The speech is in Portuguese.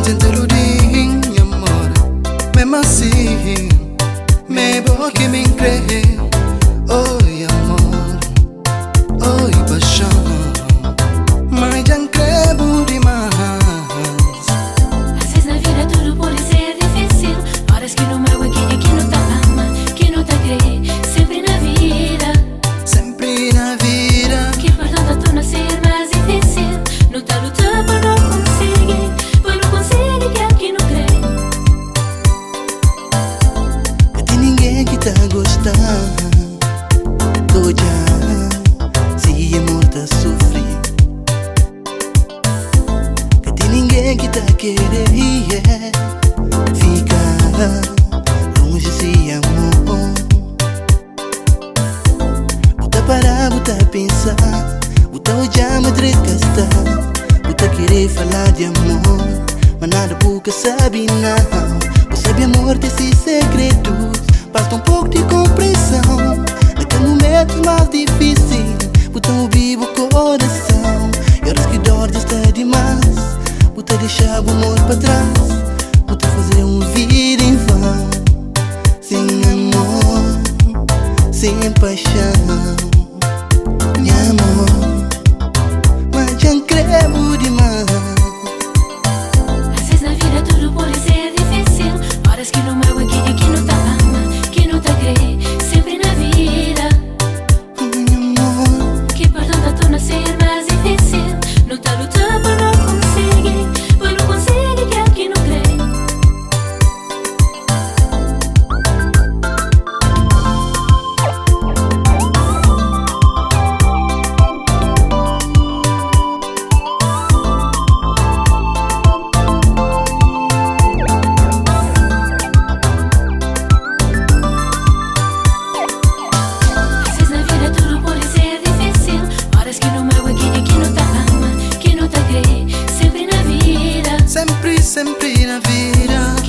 Mantente ludin, amor. Mesmo assim, me boa que me crê. Oi, amor. Oi, paixão. Mas já crebo demais. Às vezes na vida tudo pode ser difícil. Horas que não magoa quem é que não tá ama, que não tá crê. Sempre na vida. Sempre na vida. Que perdão tanto não ser mais difícil. Não tá lutando por não conseguir. Por não conseguir que aqui não crê. Que tem ninguém que tá gostando. Tô já, se amor tá sofrendo. Que tem ninguém que tá querendo, yeah. Ficar longe se amor. Bota parar, bota pensar. Bota olhar, me gastar. Bota querer falar de amor, mas nada boca sabe não. Você sabe amor desses segredos. Basta um pouco de compreensão. Naquele momento mais difícil, bota ouvir o coração. E horas que dor já está demais, bota deixar o amor para trás. Bota fazer vida em vão. Sem amor, sem paixão. Minha amor, mas já creio demais. Às vezes na vida tudo pode ser difícil. Horas que não magoa quem é que não tá ama, que não tá crê. Sempre na vida. Minha amor, Que perdão tá torna ser mais difícil. Não tá lutando por não conseguir. Por não conseguir que aqui não crê. Às vezes na vida tudo pode ser difícil. Horas que não magoa quem é que não tá ama, que não tá crê. Sempre na vida. sempre, sempre na vida.